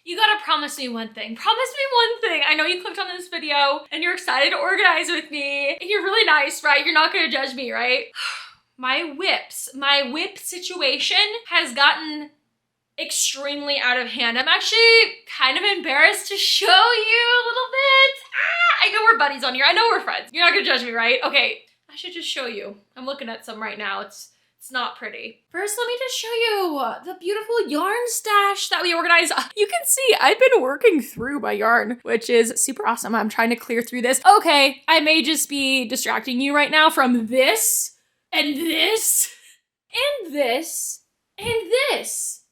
You gotta promise me one thing. Promise me one thing. I know you clicked on this video and you're excited to organize with me. And you're really nice, right? You're not gonna judge me, right? My whip situation has gotten extremely out of hand. I'm actually kind of embarrassed to show you a little bit. I know we're buddies on here. I know we're friends. You're not gonna judge me, right? Okay, I should just show you. I'm looking at some right now. It's not pretty. First, let me just show you the beautiful yarn stash that we organized. You can see I've been working through my yarn, which is super awesome. I'm trying to clear through this. Okay, I may just be distracting you right now from this, and this, and this, and this,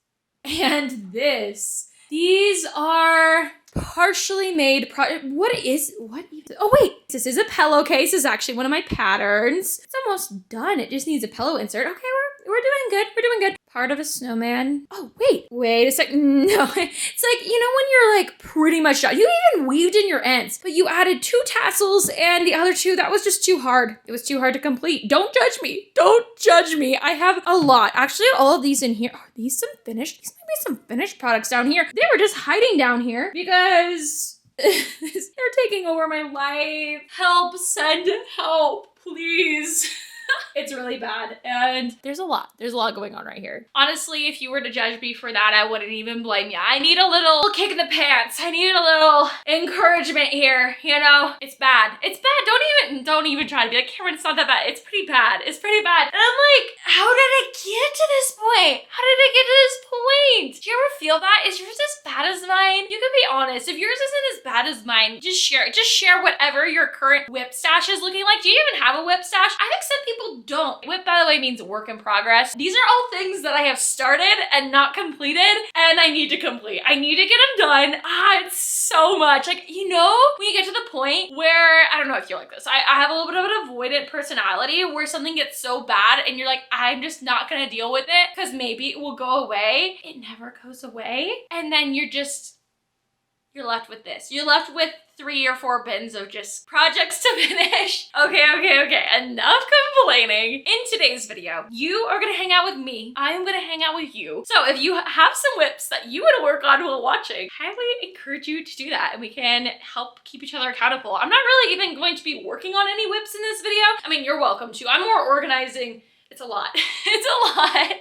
and this. These are partially made what even? Oh wait, this is a pillowcase. This is actually one of my patterns. It's almost done. It just needs a pillow insert. Okay, we're doing good. We're doing good. Part of a snowman. Oh, wait a second. No, it's like, you know when you're like pretty much done. You even weaved in your ends, but you added 2 tassels and the other 2, that was just too hard. It was too hard to complete. Don't judge me. Don't judge me. I have a lot. Actually, all of these in here. Are these some finished? These might be some finished products down here. They were just hiding down here because they're taking over my life. Help, send help, please. It's really bad, and there's a lot going on right here. Honestly, if you were to judge me for that, I wouldn't even blame you. I need a little kick in the pants. I need a little encouragement here, you know? It's bad. It's bad. Don't even try to be like, Camryn, it's not that bad. It's pretty bad. It's pretty bad. And I'm like, how did it get to this point? How did it get to this point? Do you ever feel that? Is yours as bad as mine? You can be honest. If yours isn't as bad as mine, just share it. Just share whatever your current whip stash is looking like. Do you even have a whip stash? I think some people don't. Whip, by the way, means work in progress. These are all things that I have started and not completed, and I need to complete. I need to get them done. It's so much. Like, you know, when you get to the point where, I don't know if you're like this, I have a little bit of an avoidant personality where something gets so bad and you're like, I'm just not gonna deal with it because maybe it will go away. It never goes away. And then you're left with this. You're left with 3 or 4 bins of just projects to finish. Okay. Enough complaining. In today's video, you are gonna hang out with me. I'm gonna hang out with you. So if you have some whips that you wanna work on while watching, I highly encourage you to do that, and we can help keep each other accountable. I'm not really even going to be working on any whips in this video. I mean, you're welcome to. I'm more organizing. It's a lot. It's a lot.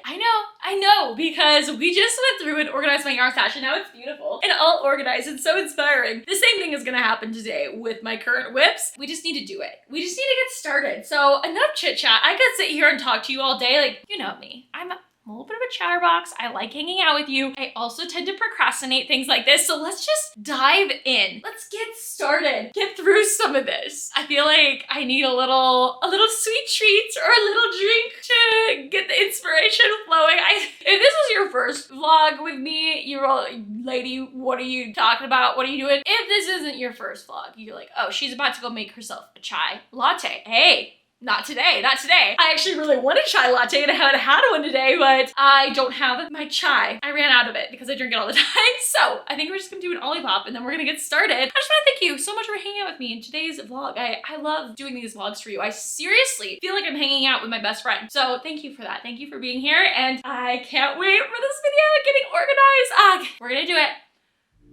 I know, because we just went through and organized my yarn stash and now it's beautiful and all organized and so inspiring. The same thing is gonna happen today with my current whips. We just need to do it. We just need to get started. So enough chit chat. I could sit here and talk to you all day. Like, you know me. I'm a little bit of a chatterbox. I like hanging out with you. I also tend to procrastinate things like this. So let's just dive in. Let's get started. Get through some of this. I feel like I need a little sweet treat or a little drink to get the inspiration flowing. If this was your first vlog with me, you're all, lady, what are you talking about? What are you doing? If this isn't your first vlog, you're like, oh, she's about to go make herself a chai latte. Hey. Not today, not today. I actually really want a chai latte and I haven't had one today, but I don't have my chai. I ran out of it because I drink it all the time. So I think we're just gonna do an olipop and then we're gonna get started. I just wanna thank you so much for hanging out with me in today's vlog. I love doing these vlogs for you. I seriously feel like I'm hanging out with my best friend. So thank you for that. Thank you for being here, and I can't wait for this video getting organized. We're gonna do it.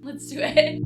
Let's do it.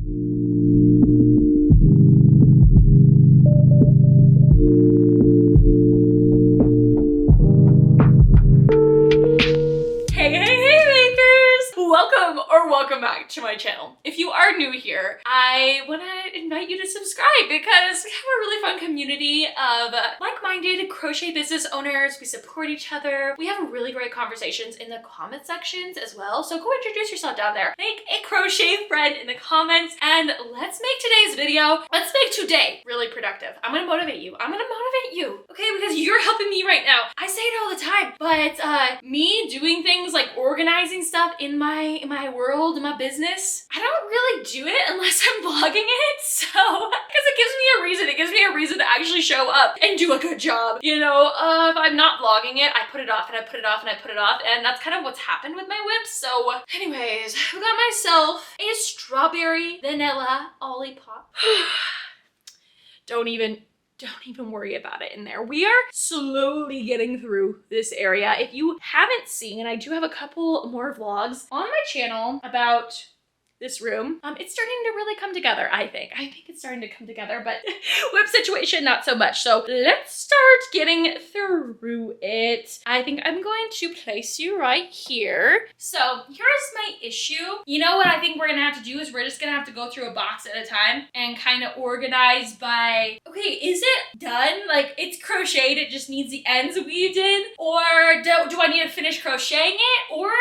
Welcome back to my channel. If you are new here, I want to invite you to subscribe because we have a really fun community of like-minded crochet business owners. We support each other. We have really great conversations in the comment sections as well. So go introduce yourself down there. Make a crochet friend in the comments, and let's make today's video, let's make today really productive. I'm gonna motivate you. I'm gonna motivate you, okay? Because you're helping me right now. I say it all the time, but me doing things like organizing stuff in my world, in my business, I don't really do it unless I'm vlogging it. So, because it gives me a reason. It gives me a reason to actually show up and do a good job. You know, if I'm not vlogging it, I put it off and I put it off and I put it off, and that's kind of what's happened with my whips. So anyways, I got myself a strawberry vanilla olipop. Don't even worry about it in there. We are slowly getting through this area. If you haven't seen, I do have a couple more vlogs on my channel about this room. It's starting to really come together, I think. I think it's starting to come together, but whip situation, not so much. So let's start getting through it. I think I'm going to place you right here. So here's my issue. You know what I think we're gonna have to do is we're just gonna have to go through a box at a time and kind of organize by, okay, is it done? Like it's crocheted, it just needs the ends weaved in? Or do I need to finish crocheting it? Or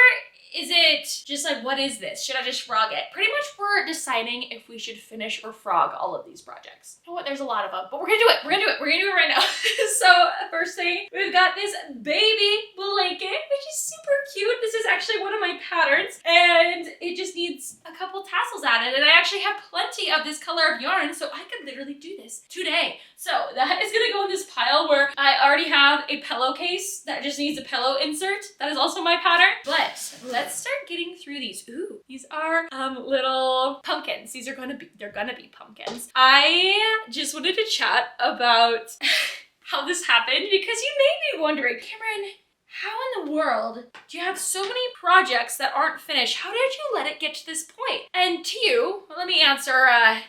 is it just like, what is this? Should I just frog it? Pretty much we're deciding if we should finish or frog all of these projects. You know what, there's a lot of them, but we're gonna do it. We're gonna do it. We're gonna do it right now. So first thing, we've got this baby blanket, which is super cute. This is actually one of my patterns and it just needs a couple tassels added. And I actually have plenty of this color of yarn, so I could literally do this today. So that is gonna go in this pile where I already have a pillowcase that just needs a pillow insert. That is also my pattern, but let's start getting through these. Ooh, these are little pumpkins. They're gonna be pumpkins. I just wanted to chat about how this happened because you may be wondering, Camryn, how in the world do you have so many projects that aren't finished? How did you let it get to this point? And to you, let me answer, I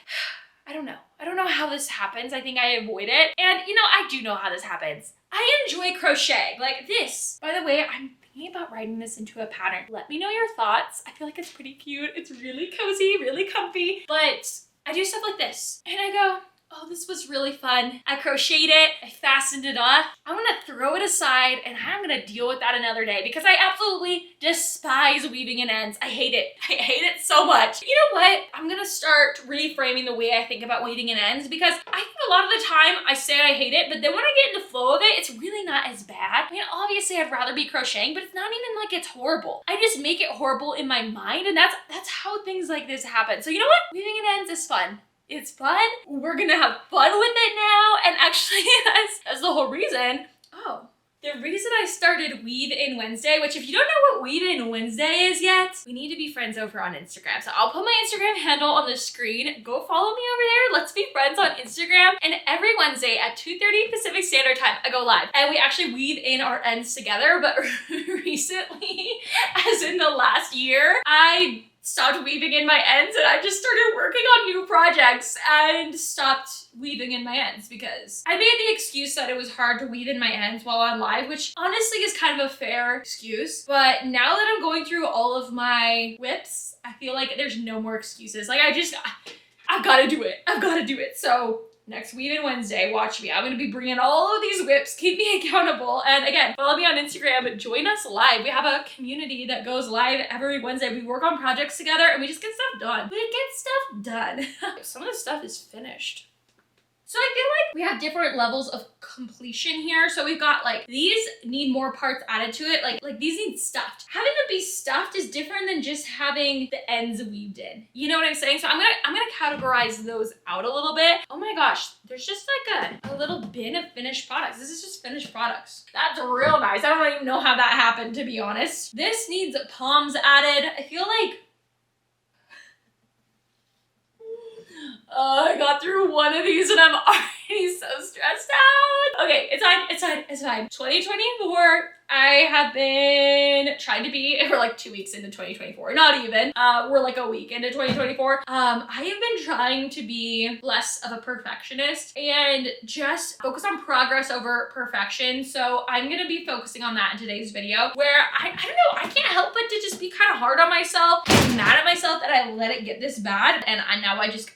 don't know. I don't know how this happens. I think I avoid it. And you know, I do know how this happens. I enjoy crochet. Like this. By the way, I'm thinking about writing this into a pattern. Let me know your thoughts. I feel like it's pretty cute. It's really cozy, really comfy. But I do stuff like this. And I go, oh, this was really fun. I crocheted it, I fastened it off. I'm gonna throw it aside and I'm gonna deal with that another day because I absolutely despise weaving in ends. I hate it. I hate it so much. You know what? I'm gonna start reframing the way I think about weaving in ends because I think a lot of the time I say I hate it, but then when I get in the flow of it, it's really not as bad. I mean, obviously I'd rather be crocheting, but it's not even like it's horrible. I just make it horrible in my mind and that's how things like this happen. So you know what? Weaving in ends is fun. It's fun. We're gonna have fun with it now. And actually, that's the whole reason. Oh, the reason I started Weave In Wednesday, which if you don't know what Weave In Wednesday is yet, we need to be friends over on Instagram. So I'll put my Instagram handle on the screen. Go follow me over there. Let's be friends on Instagram. And every Wednesday at 2:30 Pacific Standard Time, I go live. And we actually weave in our ends together. But recently, as in the last year, I stopped weaving in my ends and I just started working on new projects and stopped weaving in my ends because I made the excuse that it was hard to weave in my ends while on live, which honestly is kind of a fair excuse. But now that I'm going through all of my whips, I feel like there's no more excuses. Like I've got to do it. I've got to do it. So next Weave In Wednesday, watch me. I'm going to be bringing all of these whips. Keep me accountable. And again, follow me on Instagram. Join us live. We have a community that goes live every Wednesday. We work on projects together and we just get stuff done. We get stuff done. Some of the stuff is finished. So I feel like we have different levels of completion here. So we've got like, these need more parts added to it. Like these need stuffed. Having them be stuffed is different than just having the ends weaved in. You know what I'm saying? So I'm gonna categorize those out a little bit. Oh my gosh, there's just like a little bin of finished products. This is just finished products. That's real nice. I don't even know how that happened, to be honest. This needs palms added. I feel like, oh, I got through one of these and I'm already so stressed out. Okay, it's fine, it's fine, it's fine. 2024, I have been trying to be, we're like 2 weeks into 2024, not even. We're like a week into 2024. I have been trying to be less of a perfectionist and just focus on progress over perfection. So I'm gonna be focusing on that in today's video where I don't know, I can't help but to just be kind of hard on myself and mad at myself that I let it get this bad. And now I just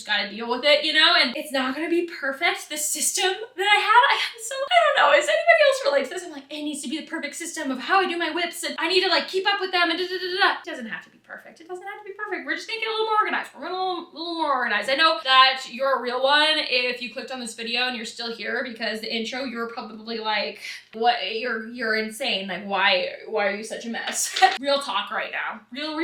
gotta deal with it, you know? And it's not gonna be perfect. The system that I don't know, is anybody else relate to this? I'm like, it needs to be the perfect system of how I do my whips and I need to like keep up with them and da da da da. It doesn't have to be perfect. It doesn't have to be perfect. We're just gonna get a little more organized. We're gonna a little more organized. I know that you're a real one if you clicked on this video and you're still here because the intro, you were probably like, what, you're insane. Like, why are you such a mess? Real talk right now. Real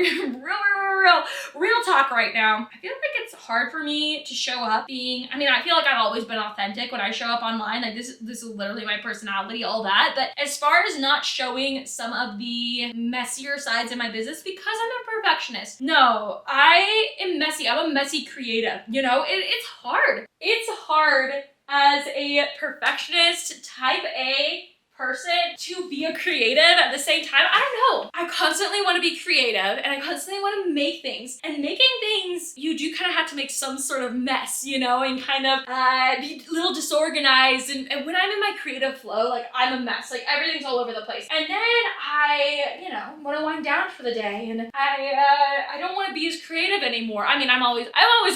talk right now. I feel like it's hard for me to show up being, I mean, I feel like I've always been authentic when I show up online. Like this is literally my personality, all that. But as far as not showing some of the messier sides of my business because I'm a perfectionist. No, I am messy. I'm a messy creative. You know, it's hard. It's hard as a perfectionist, type A person to be a creative at the same time. I don't know. I constantly want to be creative and I constantly want to make things. And making things, you do kind of have to make some sort of mess, you know, and kind of be a little disorganized. And when I'm in my creative flow, like I'm a mess. Like everything's all over the place. And then I, you know, want to wind down for the day and I don't want to be as creative anymore. I mean, I'm always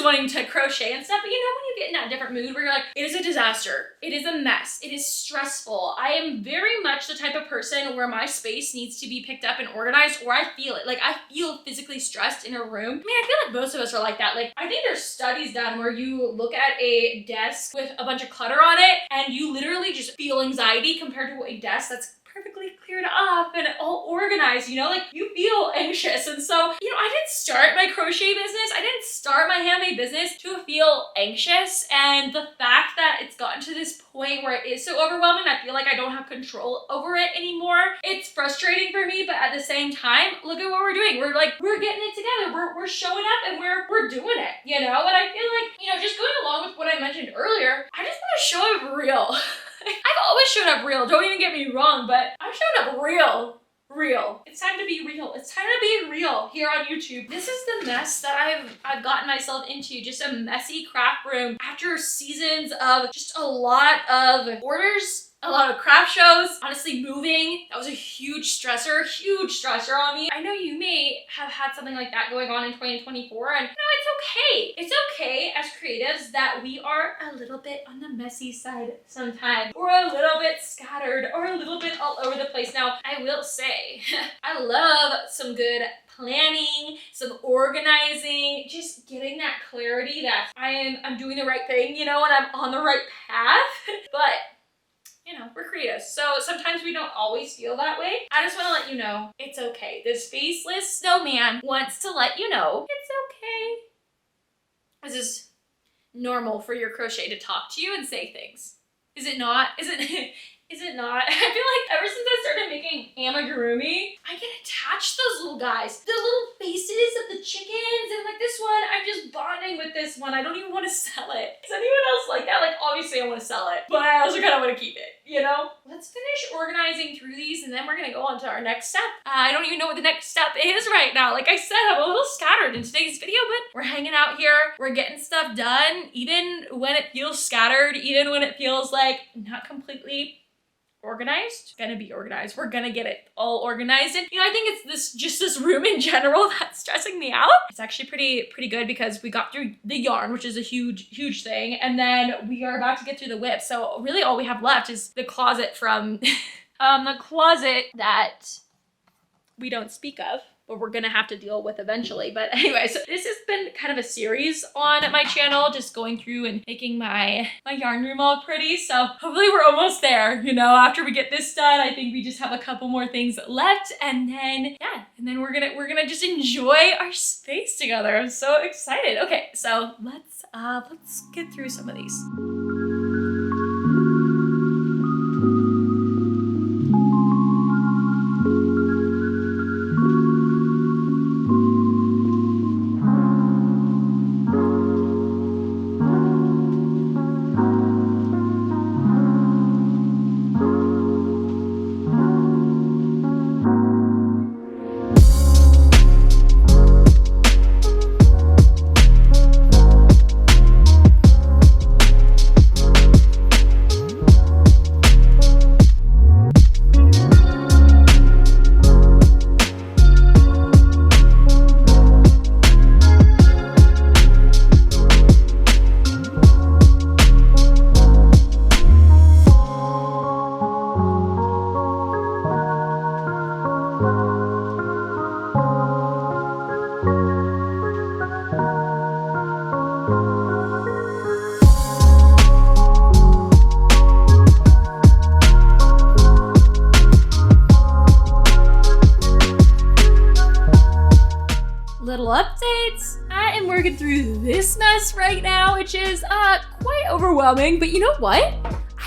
wanting to crochet and stuff, but you know when you get in that different mood where you're like, it is a disaster. It is a mess. It is stressful. I am very much the type of person where my space needs to be picked up and organized, or I feel it. Like I feel physically stressed in a room. I mean, I feel like most of us are like that. Like I think there's studies done where you look at a desk with a bunch of clutter on it and you literally just feel anxiety compared to a desk that's perfectly cleared off and all organized, you know, like you feel anxious. And so, you know, I didn't start my crochet business. I didn't start my handmade business to feel anxious. And the fact that it's gotten to this point where it is so overwhelming, I feel like I don't have control over it anymore. It's frustrating for me, but at the same time, look at what we're doing. We're getting it together. We're showing up and we're doing it, you know? And I feel like, you know, just going along with what I mentioned earlier, I just want to show up real. I've always shown up real, don't even get me wrong, but I'm showing up real. It's time to be real. It's time to be real here on YouTube. This is the mess that I've gotten myself into, just a messy craft room after seasons of just a lot of orders, a lot of craft shows, honestly moving. That was a huge stressor on me. I know you may have had something like that going on in 2024 and it's okay as creatives that we are a little bit on the messy side sometimes, or a little bit scattered, or a little bit all over the place. Now, I will say, I love some good planning, some organizing, just getting that clarity that I'm doing the right thing, you know, and I'm on the right path. But you know, we're creative. So sometimes we don't always feel that way. I just want to let you know, it's okay. This faceless snowman wants to let you know, it's okay. This is normal for your crochet to talk to you and say things. Is it not? Is it not? I feel like ever since I started making amigurumi, I get attached to those little guys. The little faces of the chickens, and like this one, I'm just bonding with this one. I don't even want to sell it. Is anyone else like that? Like obviously I want to sell it, but I also kind of want to keep it, you know? Let's finish organizing through these and then we're gonna go on to our next step. I don't even know what the next step is right now. Like I said, I'm a little scattered in today's video, but we're hanging out here. We're getting stuff done, even when it feels scattered, even when it feels like not completely organized. Gonna be organized. We're gonna get it all organized. And you know, I think it's this room in general that's stressing me out. It's actually pretty good because we got through the yarn, which is a huge thing, and then we are about to get through the whip. So really all we have left is the closet from the closet that we don't speak of, but we're gonna have to deal with eventually. But anyway, so this has been kind of a series on my channel, just going through and making my yarn room all pretty. So hopefully we're almost there, you know, after we get this done. I think we just have a couple more things left, and then yeah, and then we're gonna just enjoy our space together. I'm so excited. Okay, so let's get through some of these. Little updates. I am working through this mess right now, which is quite overwhelming, but you know what?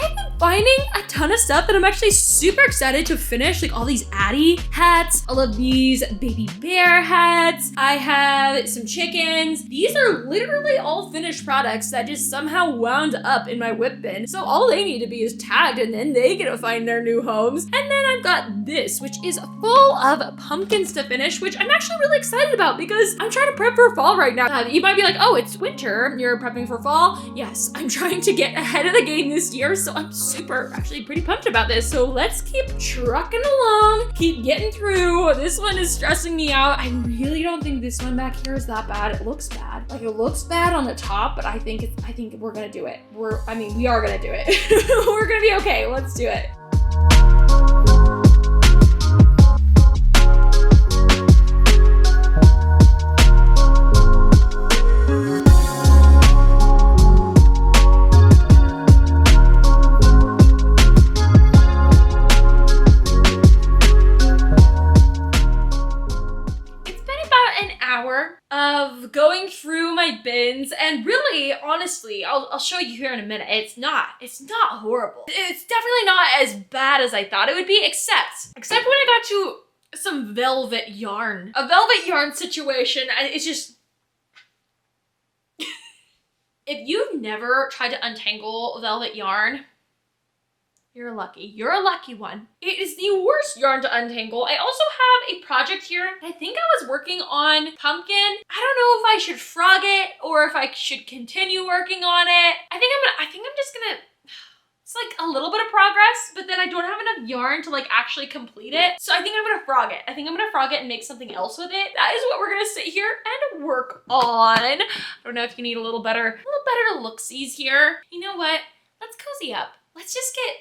I've been finding a ton of stuff that I'm actually super excited to finish, like all these Addie hats, all of these baby bear hats. I have some chickens. These are literally all finished products that just somehow wound up in my whip bin. So all they need to be is tagged and then they get to find their new homes. And then I've got this, which is full of pumpkins to finish, which I'm actually really excited about because I'm trying to prep for fall right now. You might be like, oh, it's winter, you're prepping for fall. Yes, I'm trying to get ahead of the game this year, so I'm super, actually pretty pumped about this. So let's keep trucking along, keep getting through. This one is stressing me out. I really don't think this one back here is that bad. It looks bad. Like it looks bad on the top, but I think we're gonna do it. We are gonna do it. We're gonna be okay. Let's do it. Of going through my bins, and really, honestly, I'll show you here in a minute. It's not horrible. It's definitely not as bad as I thought it would be, except when I got to some velvet yarn. A velvet yarn situation, it's just... If you've never tried to untangle velvet yarn, you're lucky. You're a lucky one. It is the worst yarn to untangle. I also have a project here. I think I was working on pumpkin. I don't know if I should frog it or if I should continue working on it. I think I'm just gonna, it's like a little bit of progress, but then I don't have enough yarn to like actually complete it. So I think I'm gonna frog it. I think I'm gonna frog it and make something else with it. That is what we're gonna sit here and work on. I don't know if you need a little better look-sies here. You know what? Let's cozy up. Let's just get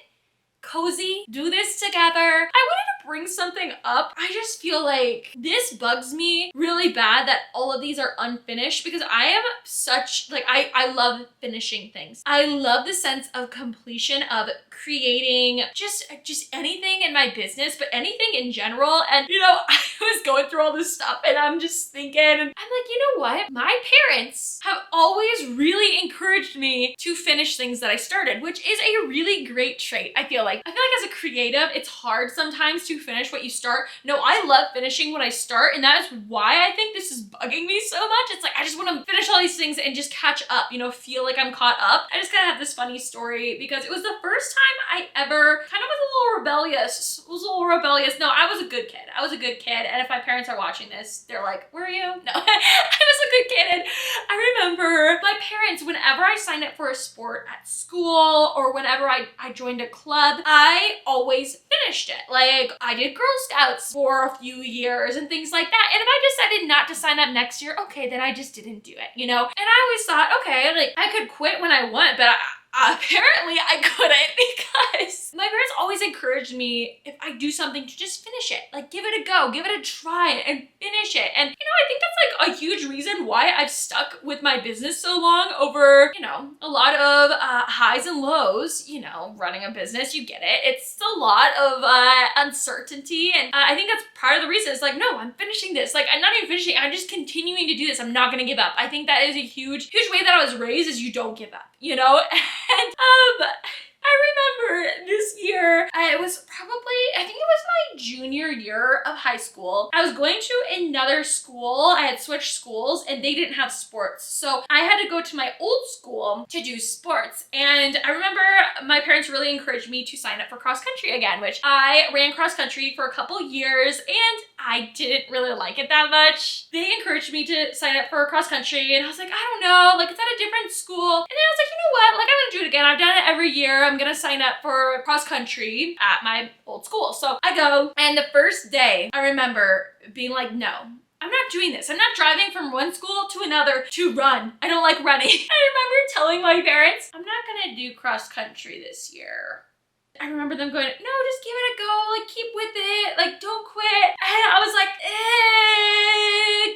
cozy, do this together. I wanted to bring something up. I just feel like this bugs me really bad that all of these are unfinished because I am such, like, I love finishing things. I love the sense of completion of creating just anything in my business, but anything in general. And you know, I was going through all this stuff and I'm just thinking, and I'm like, you know what? My parents have always really encouraged me to finish things that I started, which is a really great trait, I feel like. As a creative, it's hard sometimes to finish what you start. No, I love finishing what I start, and that is why I think this is bugging me so much. It's like, I just want to finish all these things and just catch up, you know, feel like I'm caught up. I just kind of have this funny story because it was the first time I ever kind of was a little rebellious. No, I was a good kid. And if my parents are watching this, they're like, were you? No, I was a good kid. And I remember my parents, whenever I signed up for a sport at school or whenever I joined a club, I always finished it. Like, I did Girl Scouts for a few years and things like that. And if I decided not to sign up next year, okay, then I just didn't do it, you know? And I always thought, okay, like, I could quit when I want, but apparently I couldn't because my parents always encouraged me, if I do something, to just finish it. Like, give it a go, give it a try and finish it. And you know, I think that's like a huge reason why I've stuck with my business so long over, you know, a lot of highs and lows. You know, running a business, you get it. It's a lot of uncertainty. And I think that's part of the reason. It's like, no, I'm finishing this. Like, I'm not even finishing, I'm just continuing to do this. I'm not gonna give up. I think that is a huge way that I was raised, is you don't give up, you know? And I remember this year, it was probably, I think it was my junior year of high school. I was going to another school. I had switched schools and they didn't have sports. So I had to go to my old school to do sports. And I remember my parents really encouraged me to sign up for cross country again, which I ran cross country for a couple years and I didn't really like it that much. They encouraged me to sign up for cross country and I was like, I don't know, like, it's at a different school. And then I was like, you know what, like, I'm gonna do it again. I've done it every year. I'm gonna sign up for cross country at my old school. So I go, and the first day I remember being like, no, I'm not doing this. I'm not driving from one school to another to run. I don't like running. I remember telling my parents, I'm not gonna do cross country this year. I remember them going, no, just give it a go, like, keep with it, like, don't quit. And I was like, it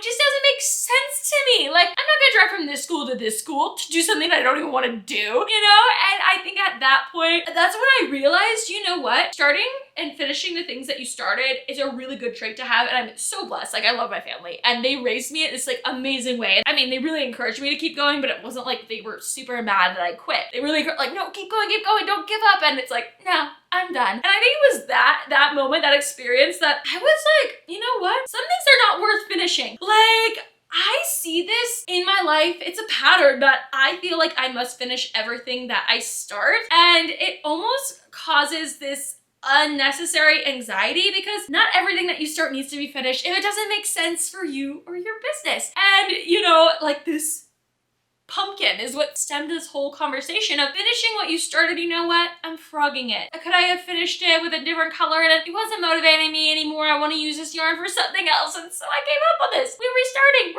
just doesn't make sense to me. Like, I'm not gonna drive from this school to this school to do something I don't even want to do, you know? And I think at that point, that's when I realized, you know what? Starting and finishing the things that you started is a really good trait to have, and I'm so blessed. Like, I love my family, and they raised me in this like amazing way. I mean, they really encouraged me to keep going, but it wasn't like they were super mad that I quit. They really like, no, keep going, don't give up. And it's like, no, I'm done. And I think it was that moment, that experience, that I was like, you know what? Some things are not worth finishing. Like, I see this in my life. It's a pattern that I feel like I must finish everything that I start. And it almost causes this unnecessary anxiety because not everything that you start needs to be finished if it doesn't make sense for you or your business. And you know, like this pumpkin is what stemmed this whole conversation of finishing what you started. You know what? I'm frogging it. Could I have finished it with a different color and it wasn't motivating me anymore? I want to use this yarn for something else. And so I gave up on this. We're restarting.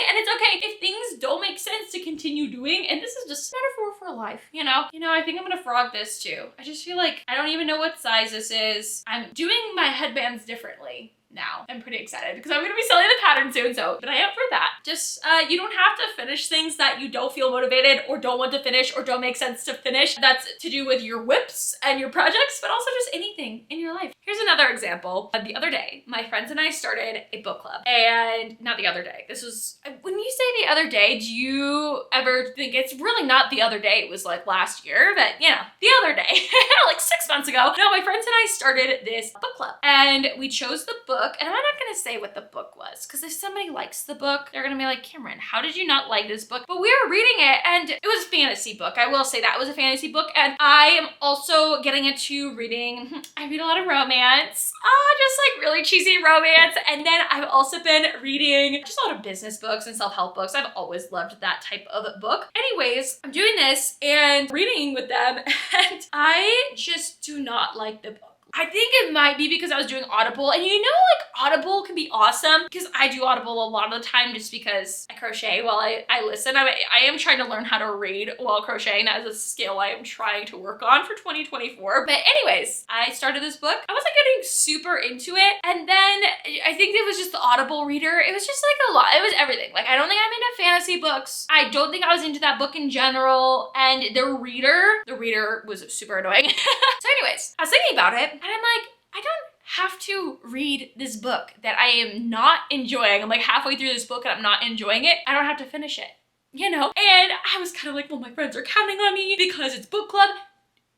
And it's okay if things don't make sense to continue doing. And this is just a metaphor for life, you know? I think I'm gonna frog this too. I just feel like I don't even know what size this is. I'm doing my headbands differently now. I'm pretty excited because I'm gonna be selling the pattern soon, but I am for that. Just, you don't have to finish things that you don't feel motivated or don't want to finish or don't make sense to finish. That's to do with your whips and your projects, but also just anything in your life. Here's another example. The other day, my friends and I started a book club. And not the other day. This was, when you say the other day, do you ever think it's really not the other day? It was like last year, but you know, the other day, like 6 months ago. No, my friends and I started this book club and we chose the book. And I'm not gonna say what the book was because if somebody likes the book, they're gonna be like, Camryn, how did you not like this book? But we were reading it and it was a fantasy book. I will say that it was a fantasy book. And I am also getting into reading, I read a lot of romance, just like really cheesy romance. And then I've also been reading just a lot of business books and self-help books. I've always loved that type of book. Anyways, I'm doing this and reading with them and I just do not like the book. I think it might be because I was doing Audible, and you know, like Audible can be awesome because I do Audible a lot of the time just because I crochet while I listen. I am trying to learn how to read while crocheting. That is a skill I am trying to work on for 2024. But anyways, I started this book. I wasn't getting super into it. And then I think it was just the Audible reader. It was just like a lot. It was everything. Like, I don't think I'm into fantasy books. I don't think I was into that book in general. And the reader was super annoying. So anyways, I was thinking about it. And I'm like, I don't have to read this book that I am not enjoying. I'm like halfway through this book and I'm not enjoying it. I don't have to finish it, you know? And I was kind of like, well, my friends are counting on me because it's book club.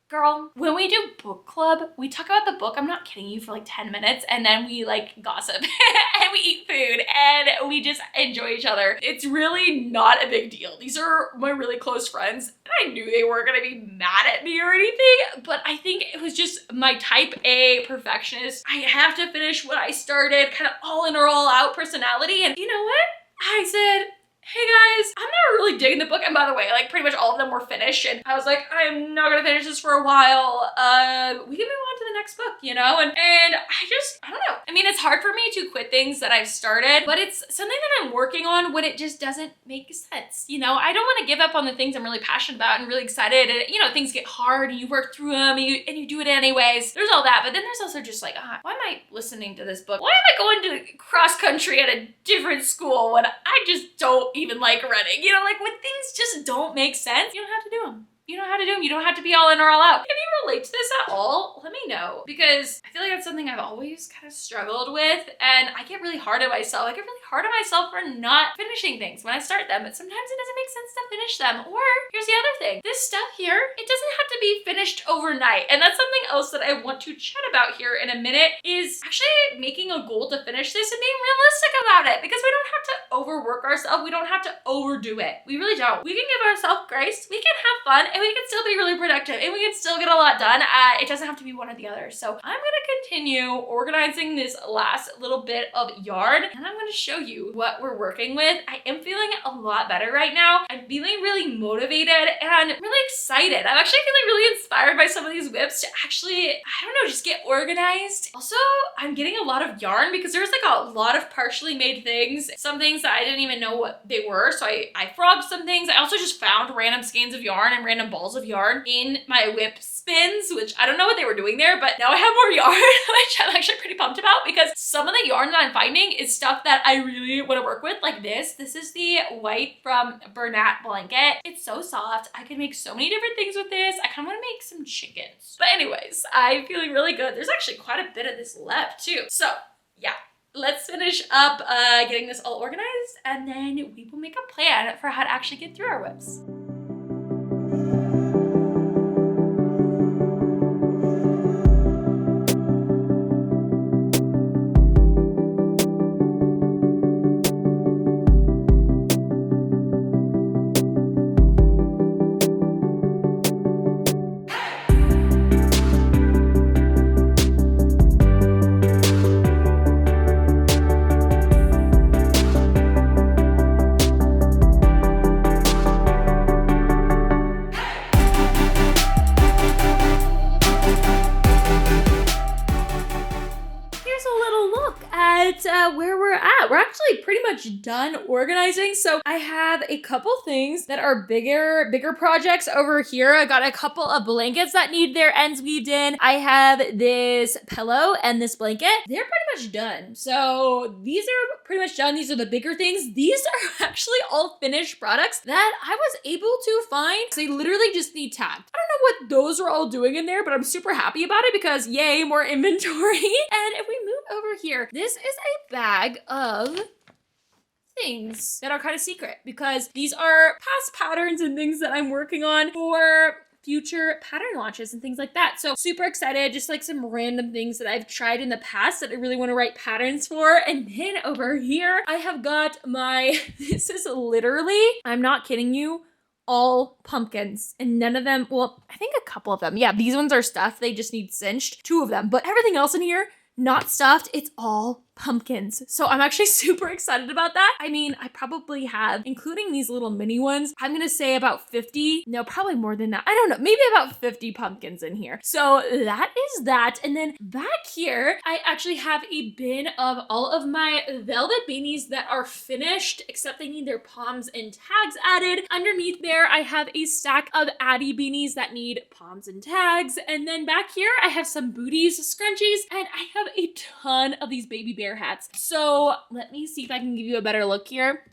Girl, when we do book club, we talk about the book, I'm not kidding you, for like 10 minutes and then we like gossip and we eat food and we just enjoy each other. It's really not a big deal. These are my really close friends and I knew they weren't gonna be mad at me or anything, but I think it was just my type A perfectionist. I have to finish what I started, kind of all in or all out personality. And you know what? I said, hey guys, I'm not really digging the book. And by the way, like pretty much all of them were finished. And I was like, I'm not gonna finish this for a while. We can move on to the next book, you know? And I don't know. I mean, it's hard for me to quit things that I've started, but it's something that I'm working on when it just doesn't make sense. You know, I don't want to give up on the things I'm really passionate about and really excited. And you know, things get hard and you work through them and you do it anyways. There's all that. But then there's also just like, why am I listening to this book? Why am I going to cross country at a different school when I just don't even like running? You know, like when things just don't make sense, you don't have to do them. You don't have to do them. You don't have to be all in or all out. If you relate to this at all, let me know, because I feel like that's something I've always kind of struggled with, and I get really hard on myself. I get really hard on myself for not finishing things when I start them, but sometimes it doesn't make sense to finish them. Or here's the other thing. This stuff here, it doesn't have to be finished overnight, and that's something else that I want to chat about here in a minute, is actually making a goal to finish this and being realistic about it, because we don't have to overwork ourselves. We don't have to overdo it. We really don't. We can give ourselves grace. We can have fun. And we can still be really productive and we can still get a lot done. It doesn't have to be one or the other. So I'm gonna continue organizing this last little bit of yarn and I'm gonna show you what we're working with. I am feeling a lot better right now. I'm feeling really motivated and really excited. I'm actually feeling really inspired by some of these whips to actually, I don't know, just get organized. Also, I'm getting a lot of yarn because there's like a lot of partially made things. Some things that I didn't even know what they were. So I frogged some things. I also just found random skeins of yarn and random balls of yarn in my whip spins, which I don't know what they were doing there, but now I have more yarn, which I'm actually pretty pumped about because some of the yarn that I'm finding is stuff that I really want to work with, like this. This is the white white from Bernat blanket. It's so soft. I can make so many different things with this. I kind of want to make some chickens. But anyways, I'm feeling really good. There's actually quite a bit of this left too. So yeah, let's finish up getting this all organized, and then we will make a plan for how to actually get through our whips. Where we're at. We're actually pretty much done organizing. So I have a couple things that are bigger projects over here. I got a couple of blankets that need their ends weaved in. I have this pillow and this blanket. They're pretty much done. So these are pretty much done. These are the bigger things. These are actually all finished products that I was able to find. They literally just need tagged. I don't know what those are all doing in there, but I'm super happy about it because yay, more inventory. And if we move over here, this is a bag of things that are kind of secret because these are past patterns and things that I'm working on for future pattern launches and things like that. So super excited, just like some random things that I've tried in the past that I really want to write patterns for. And then over here, I have got my, this is literally, I'm not kidding you, all pumpkins, and none of them, well, I think a couple of them. Yeah, these ones are stuffed. They just need cinched, 2 of them, but everything else in here, not stuffed. It's all pumpkins. So I'm actually super excited about that. I mean, I probably have, including these little mini ones, I'm gonna say about 50, no, probably more than that. I don't know, maybe about 50 pumpkins in here. So that is that. And then back here, I actually have a bin of all of my velvet beanies that are finished, except they need their palms and tags added. Underneath there, I have a stack of Addie beanies that need palms and tags. And then back here, I have some booties, scrunchies, and I have a ton of these baby bear hats. So let me see if I can give you a better look here.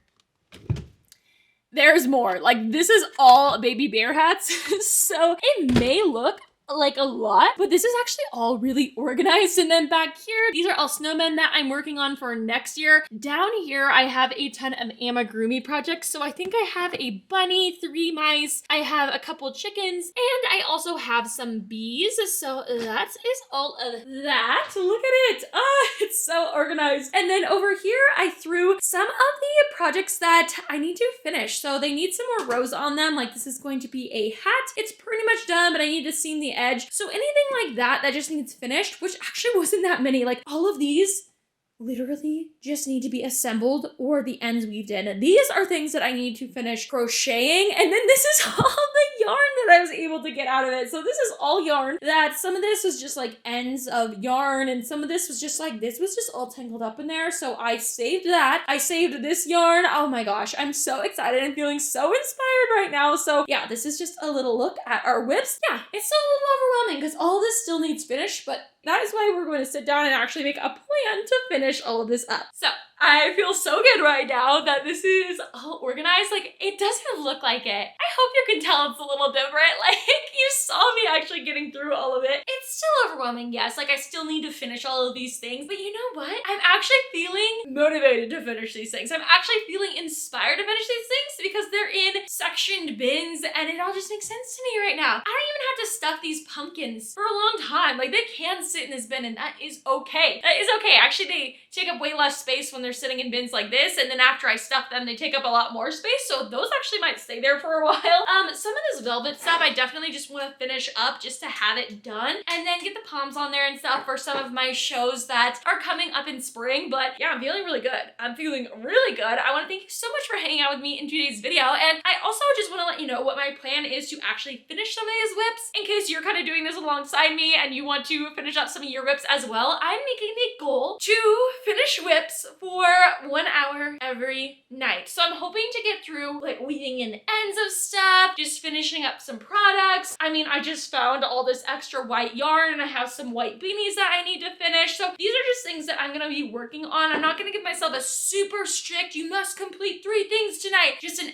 There's more. Like, this is all baby bear hats. So it may look like a lot, but this is actually all really organized. And then back here, these are all snowmen that I'm working on for next year. Down here, I have a ton of amigurumi projects. So I think I have a bunny, 3 mice, I have a couple chickens, and I also have some bees. So that is all of that. Look at it. It's so organized. And then over here, I threw some of the projects that I need to finish. So they need some more rows on them. Like, this is going to be a hat. It's pretty much done, but I need to seam the edge. So anything like that just needs finished, which actually wasn't that many. Like, all of these literally just need to be assembled or the ends weaved in. And these are things that I need to finish crocheting. And then this is all the yarn that I was able to get out of it. So this is all yarn that some of this was just like ends of yarn, and some of this was just like, this was just all tangled up in there. So I saved that. I saved this yarn. Oh my gosh, I'm so excited and feeling so inspired right now. So yeah, this is just a little look at our whips. Yeah, it's still a little overwhelming because all this still needs finished, but that is why we're going to sit down and actually make a plan to finish all of this up. So I feel so good right now that this is all organized. Like, it doesn't look like it. I hope you can tell it's a little different. Like, you saw me actually getting through all of it. It's still overwhelming, yes. Like, I still need to finish all of these things, but you know what? I'm actually feeling motivated to finish these things. I'm actually feeling inspired to finish these things because they're in sectioned bins and it all just makes sense to me right now. I don't even have to stuff these pumpkins for a long time. Like, they can sit in this bin and that is okay. That is okay. Actually, they take up way less space when they're sitting in bins like this, and then after I stuff them, they take up a lot more space, so those actually might stay there for a while. Some of this velvet stuff, I definitely just want to finish up just to have it done, and then get the palms on there and stuff for some of my shows that are coming up in spring. But yeah, I'm feeling really good. I'm feeling really good. I want to thank you so much for hanging out with me in today's video, and I also just want to let you know what my plan is to actually finish some of these whips, in case you're kind of doing this alongside me and you want to finish up some of your whips as well. I'm making the goal to finish whips for 1 hour every night. So I'm hoping to get through like weaving in ends of stuff, just finishing up some products. I mean, I just found all this extra white yarn and I have some white beanies that I need to finish. So these are just things that I'm gonna be working on. I'm not gonna give myself a super strict, you must complete 3 things tonight tonight, just an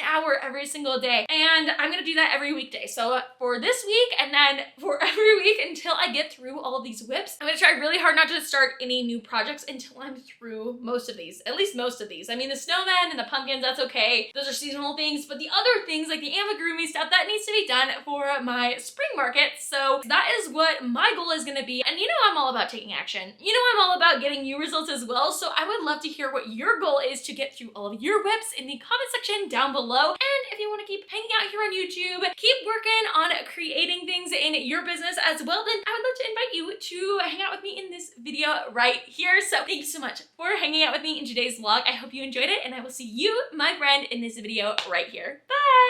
hour every single day. And I'm gonna do that every weekday. So for this week and then for every week until I get through all of these whips, I'm gonna try really hard not to start any new projects until I'm through most of these, at least most of these. I mean, the snowmen and the pumpkins, that's okay. Those are seasonal things, but the other things like the amigurumi stuff, that needs to be done for my spring market. So that is what my goal is gonna be. And you know I'm all about taking action. You know I'm all about getting you results as well. So I would love to hear what your goal is to get through all of your whips in the comment section down below. And if you want to keep hanging out here on YouTube, keep working on creating things in your business as well, then I would love to invite you to hang out with me in this video right here. So thank you so much for hanging out with me in today's vlog. I hope you enjoyed it, and I will see you, my friend, in this video right here. Bye!